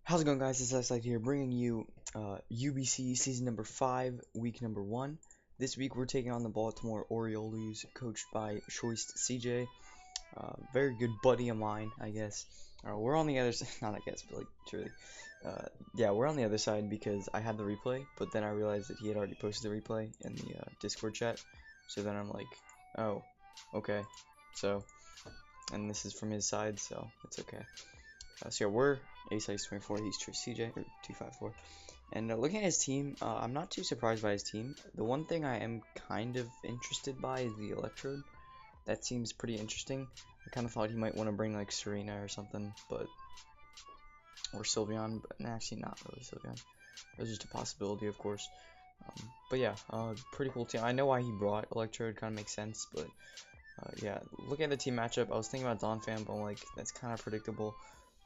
How's it going, guys? It's S5W1 here, bringing you UBC season number 5, week number 1. This week we're taking on the Baltimore Oriolus, coached by Choice CJ. Very good buddy of mine, I guess. We're on the other side, not I guess, but like truly. Yeah, we're on the other side because I had the replay, but then I realized that he had already posted the replay in the Discord chat. So then I'm like, oh, okay. So, and this is from his side, so it's okay. So yeah, we're A-Size24, he's Choice CJ, or 254. And looking at his team, I'm not too surprised by his team. The one thing I am kind of interested by is the Electrode. That seems pretty interesting. I kind of thought he might want to bring like Serena or something, but or Sylveon, but actually not really Sylveon. It was just a possibility, of course. But yeah, pretty cool team. I know why he brought Electrode, kind of makes sense, but yeah, looking at the team matchup, I was thinking about Donphan, but I'm like, that's kind of predictable.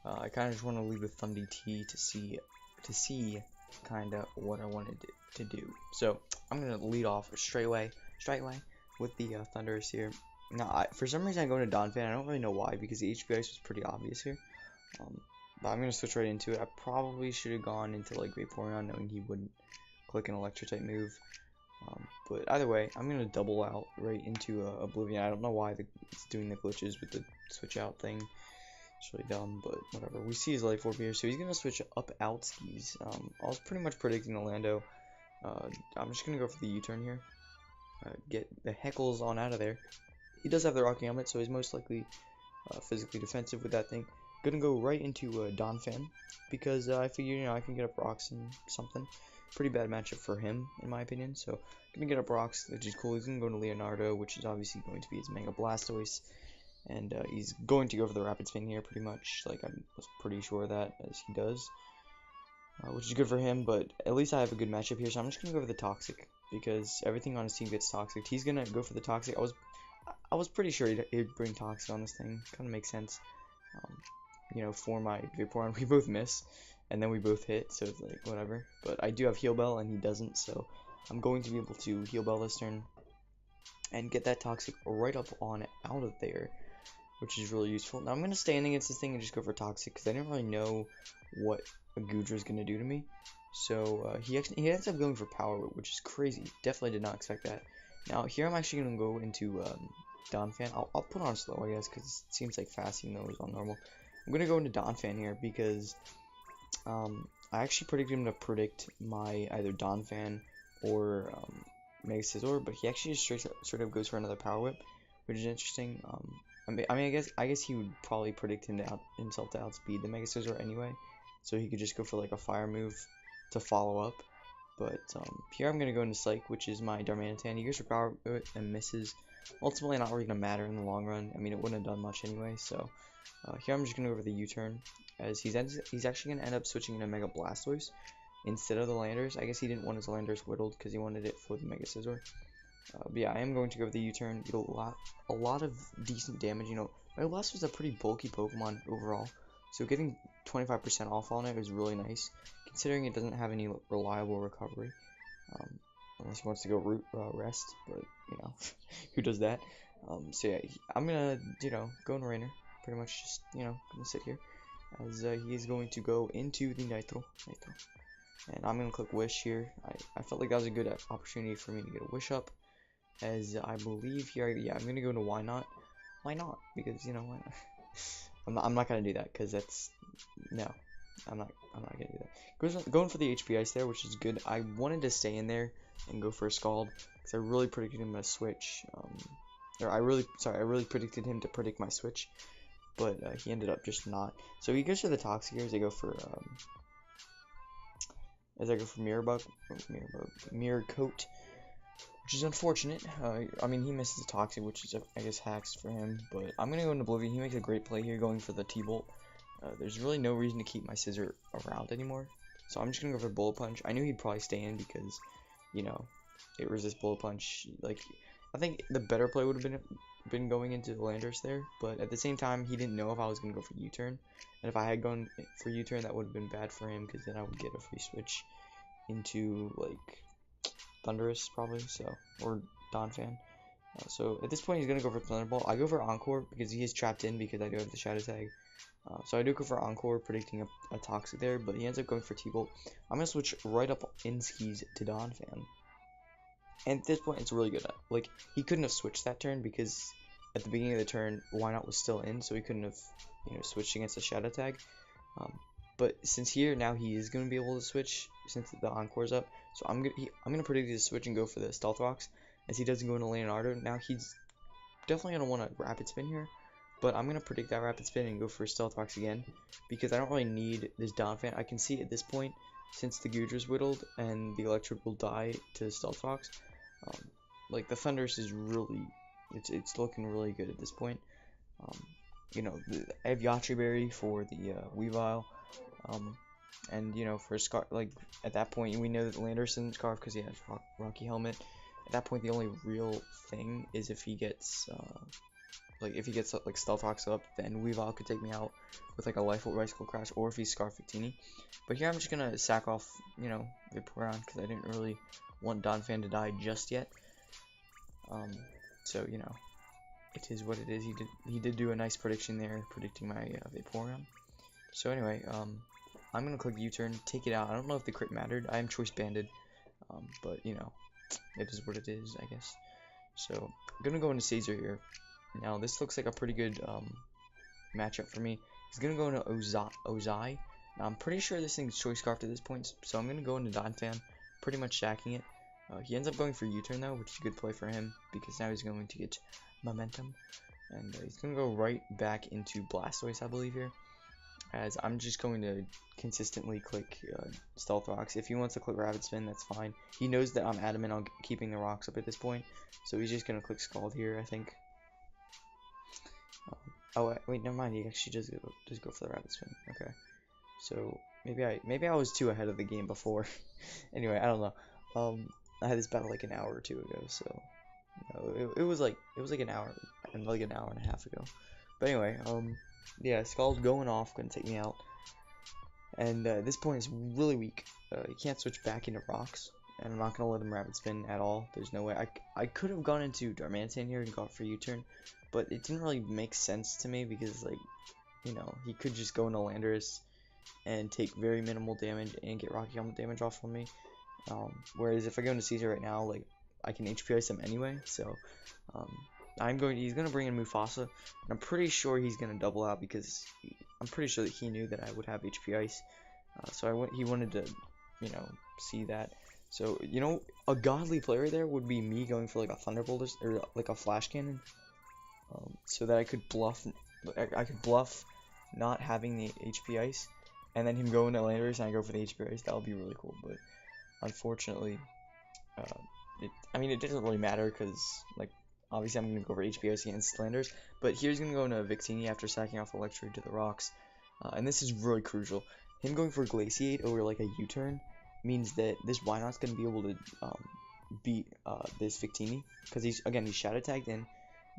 I kind of just want to leave with Thundy T to see kind of what I wanted to do. So I'm gonna lead off straight away with the Thunderous here. Now, for some reason, I'm going to Donphan. I don't really know why, because the HP Ice was pretty obvious here. But I'm gonna switch right into it. I probably should have gone into like Vaporeon, knowing he wouldn't click an Electro type move. But either way, I'm gonna double out right into Oblivion. I don't know why it's doing the glitches with the switch out thing. It's really dumb, but whatever. We see his Life Orb here, so he's gonna switch up out skis. I was pretty much predicting the Lando. I'm just gonna go for the U-turn here. Get the heckles on out of there. He does have the Rocky Helmet, so he's most likely physically defensive with that thing. Gonna go right into Donphan because I figure I can get up rocks and something. Pretty bad matchup for him, in my opinion. So gonna get up rocks, which is cool. He's gonna go to Leonardo, which is obviously going to be his Mega Blastoise. And he's going to go for the Rapid Spin here, pretty much. Like, I was pretty sure of that, as he does. Which is good for him, but at least I have a good matchup here. So I'm just going to go for the Toxic, because everything on his team gets Toxic. He's going to go for the Toxic. I was pretty sure he'd bring Toxic on this thing. Kind of makes sense. You know, for my Vaporeon, we both miss, and then we both hit, so it's like, whatever. But I do have Heal Bell, and he doesn't, so I'm going to be able to Heal Bell this turn and get that Toxic right up on out of there, which is really useful. Now I'm going to stand against this thing and just go for Toxic, because I didn't really know what a Goodra is going to do to me. So he ends up going for Power Whip, which is crazy. Definitely did not expect that. Now here I'm actually going to go into Donphan. I'll put on slow, I guess, because it seems like fast even though it was on normal. I'm going to go into Donphan here because I actually predicted him to predict my either Donphan or Mega Scizor, but he actually just straight up goes for another Power Whip, which is interesting. I mean, I guess he would probably predict himself to outspeed the Mega Scizor anyway, so he could just go for like a fire move to follow up. But here I'm gonna go into Psych, which is my Darmanitan. He goes for Power Whip and misses. Ultimately, not really gonna matter in the long run. I mean, it wouldn't have done much anyway. So here I'm just gonna go for the U-turn, as he's actually gonna end up switching into Mega Blastoise instead of the Landers. I guess he didn't want his Landers whittled because he wanted it for the Mega Scizor. But yeah, I am going to go with the U-turn, get a lot of decent damage. You know, Mega Blast was a pretty bulky Pokemon overall, so getting 25% off on it was really nice, considering it doesn't have any reliable recovery, unless he wants to go root rest, but, you know, who does that? So yeah, I'm gonna, go in Rainer, pretty much just, gonna sit here, as he is going to go into the Nitro, and I'm gonna click Wish here. I felt like that was a good opportunity for me to get a Wish up, as I believe here, yeah, I'm gonna go into Why Not? Why not? Because, why not? I'm not gonna do that, because that's, no, I'm not gonna do that. Going for the HP Ice there, which is good. I wanted to stay in there and go for a Scald, because I really predicted him to switch, I really predicted him to predict my switch, but he ended up just not. So he goes for the Toxic here, as I go for Mirror Coat, which is unfortunate. I mean, he misses the Toxic, which is, I guess, hacks for him. But I'm going to go into Oblivion. He makes a great play here, going for the T-Bolt. There's really no reason to keep my Scizor around anymore. So I'm just going to go for Bullet Punch. I knew he'd probably stay in because, it resists Bullet Punch. Like, I think the better play would have been going into the Landers there. But at the same time, he didn't know if I was going to go for U-turn. And if I had gone for U-turn, that would have been bad for him, because then I would get a free switch into, like, Thunderous probably, or Donphan. So at this point he's gonna go for Thunderbolt. I go for Encore because he is trapped in because I do have the Shadow Tag. So I do go for Encore, predicting a Toxic there, but he ends up going for T-Bolt. I'm going to switch right up in skis to Donphan. And at this point, it's really good. Like, he couldn't have switched that turn because at the beginning of the turn, Wynot was still in, so he couldn't have, switched against the Shadow Tag. But since here, now he is going to be able to switch since the Encore's up. So I'm gonna predict his switch and go for the Stealth Rocks, as he doesn't go into Leonardo. Now he's definitely going to want a Rapid Spin here, but I'm going to predict that Rapid Spin and go for Stealth Rocks again, because I don't really need this Donphan. I can see at this point, since the Gudra's whittled and the Electric will die to Stealth Rocks, like the Thundurus is really, it's looking really good at this point. I have Yache Berry for the Weavile, and for Scarf, like at that point we know that Landorus isn't Scarf because he has Rocky Helmet. At that point, the only real thing is if he gets like Stealth Rocks up, then Weavile could take me out with like a Life Volt Bicycle Crash, or if he's Scarf Victini. But here I'm just gonna sack off, Vaporeon, because I didn't really want Donphan to die just yet. So it is what it is. He did do a nice prediction there, predicting my Vaporeon. So anyway, I'm gonna click U-turn, take it out. I don't know if the crit mattered. I am choice banded, but it is what it is, I guess. So I'm gonna go into Caesar here. Now this looks like a pretty good matchup for me. He's gonna go into Ozai. Now I'm pretty sure this thing's choice scarfed at this point, so I'm gonna go into Donphan, pretty much stacking it. He ends up going for U-turn though, which is a good play for him because now he's going to get momentum, and he's gonna go right back into Blastoise, I believe here. As I'm just going to consistently click Stealth Rocks. If he wants to click Rapid Spin, that's fine. He knows that I'm adamant on keeping the rocks up at this point, so he's just going to click Scald here, I think. Oh, wait, never mind. He actually does go for the Rapid Spin. Okay. So, maybe I was too ahead of the game before. Anyway, I don't know. I had this battle like an hour or two ago, so... it was like an hour, and like an hour and a half ago. But anyway, yeah, Skull's going off, gonna take me out. And this point is really weak. He can't switch back into rocks, and I'm not gonna let him Rapid Spin at all. There's no way. I could have gone into Darmanitan here and got for U-turn, but it didn't really make sense to me because, like, he could just go into Landorus and take very minimal damage and get Rocky Helmet damage off from me. Whereas if I go into Caesar right now, like, I can HP Ice him anyway, so he's gonna bring in Mufasa, and I'm pretty sure he's gonna double out because I'm pretty sure that he knew that I would have HP Ice, so he wanted to, see that. So a godly player there would be me going for like a Thunderbolt or like a Flash Cannon, so that I could bluff not having the HP Ice, and then him go into Landorus and I go for the HP Ice. That would be really cool, but unfortunately, it doesn't really matter because, like, obviously I'm going to go for HP Ice against Landorus, but here's going to go into Victini after sacking off Electric to the rocks, and this is really crucial. Him going for Glaciate over like a U-turn means that this Wynot's going to be able to beat this Victini, because he's Shadow Tagged in,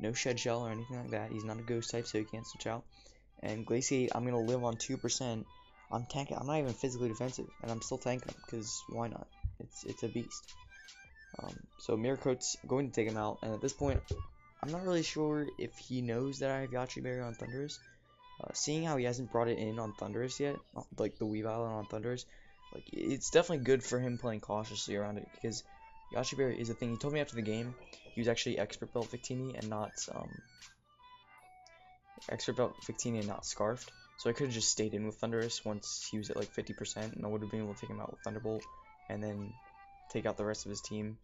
no Shed Shell or anything like that. He's not a Ghost type, so he can't switch out. And Glaciate, I'm going to live on 2%. I'm tanking. I'm not even physically defensive, and I'm still tanking him because why not? It's a beast. So Miracoat's going to take him out, and at this point, I'm not really sure if he knows that I have Yache Berry on Thundurus. Seeing how he hasn't brought it in on Thundurus yet, like the Weavile on Thundurus, like it's definitely good for him playing cautiously around it because Yache Berry is a thing. He told me after the game he was actually Expert Belt Victini and not Scarfed. So I could have just stayed in with Thundurus once he was at like 50%, and I would have been able to take him out with Thunderbolt, and then take out the rest of his team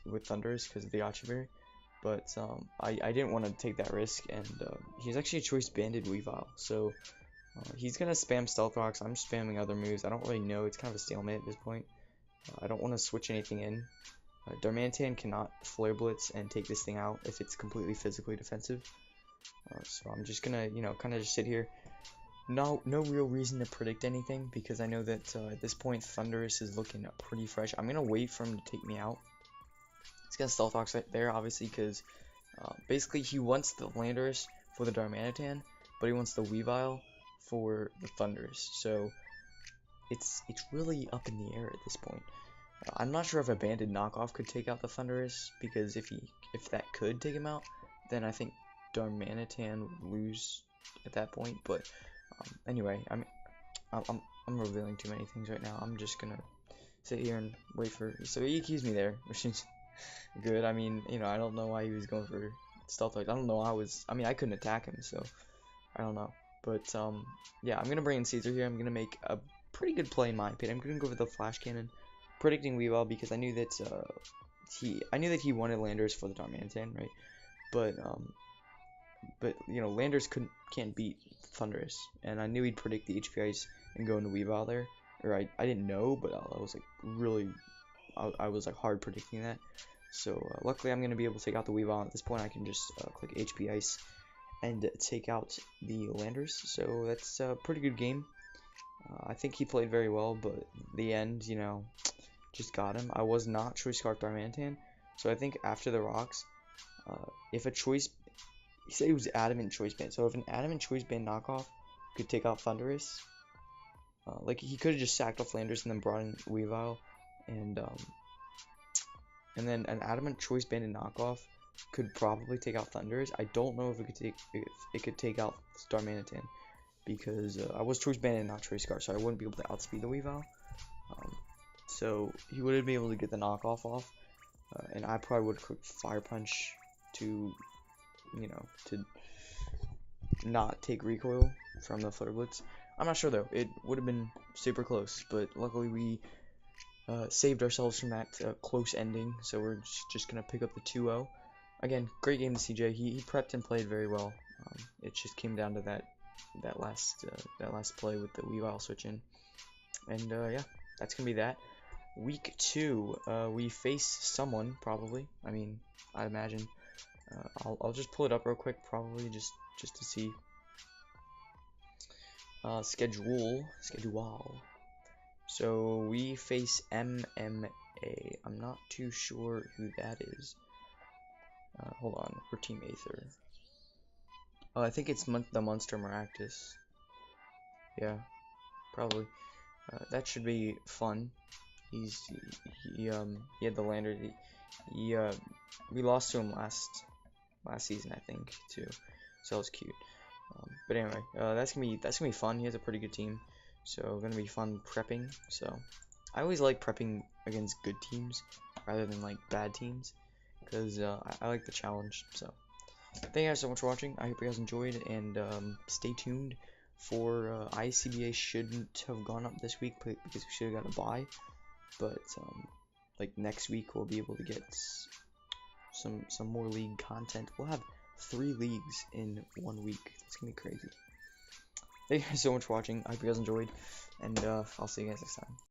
with Thundurus because of the Yache Berry. But I didn't want to take that risk, and he's actually a choice banded Weavile, so he's gonna spam Stealth Rocks. I'm spamming other moves. I don't really know. It's kind of a stalemate at this point. I don't want to switch anything in. Darmanitan cannot Flare Blitz and take this thing out if it's completely physically defensive. So I'm just gonna, kind of just sit here. No real reason to predict anything because I know that at this point Thundurus is looking pretty fresh. I'm gonna wait for him to take me out. He's gonna Stealth Rocks right there, obviously, because basically he wants the Landorus for the Darmanitan, but he wants the Weavile for the Thundurus. So it's really up in the air at this point. I'm not sure if a banded knockoff could take out the Thundurus, because if that could take him out, then I think Darmanitan would lose at that point. But anyway, I'm revealing too many things right now. I'm just gonna sit here and wait for. So he keeps me there, which is good. I mean, I don't know why he was going for stealth like. I don't know. I mean, I couldn't attack him, so I don't know. But yeah, I'm gonna bring in Caesar here. I'm gonna make a pretty good play in my opinion. I'm gonna go for the flash cannon, predicting Weavile because I knew that he wanted Landers for the Darmanitan, right? But Landers can't beat Thundurus, and I knew he'd predict the HP Ice and go into Weavile there. Or I didn't know, but I was like really, I was like hard predicting that. So luckily I'm gonna be able to take out the Weavile. At this point I can just click HP Ice and take out the Landers. So that's a pretty good game. I think he played very well, but the end, just got him. I was not Choice Scarf Darmanitan, so I think after the rocks, if a choice, he said he was Adamant Choice Band, so if an Adamant Choice Band knockoff could take out Thundurus, like he could have just sacked off Landers and then brought in Weavile, and then an Adamant Choice Banded knockoff could probably take out Thundurus. I don't know if it could take out Darmanitan, because I was Choice Banded, not Choice Scarf, so I wouldn't be able to outspeed the Weavile. So he wouldn't be able to get the knockoff off, and I probably would click Fire Punch to, to not take recoil from the Flare Blitz. I'm not sure though. It would have been super close, but luckily we saved ourselves from that close ending. So we're just gonna pick up the 2-0. Again, great game to CJ. He prepped and played very well. It just came down to that last play with the Weavile switch in, and yeah, that's gonna be that. Week 2, we face someone probably. I mean, I'd imagine. I'll just pull it up real quick, probably just to see. Schedule. So we face MMA. I'm not too sure who that is. Hold on, we're Team Aether. Oh, I think it's the Monster Maractus. Yeah, probably. That should be fun. He had the Lander. We lost to him last season, I think, too. So that was cute. But anyway, that's gonna be fun. He has a pretty good team, so gonna be fun prepping. So I always like prepping against good teams rather than like bad teams, because I like the challenge. So thank you guys so much for watching. I hope you guys enjoyed, and stay tuned for ICBA shouldn't have gone up this week because we should have got a bye, but like next week we'll be able to get some more league content. We'll have 3 leagues in 1 week. It's gonna be crazy. Thank you guys so much for watching. I hope you guys enjoyed, and I'll see you guys next time.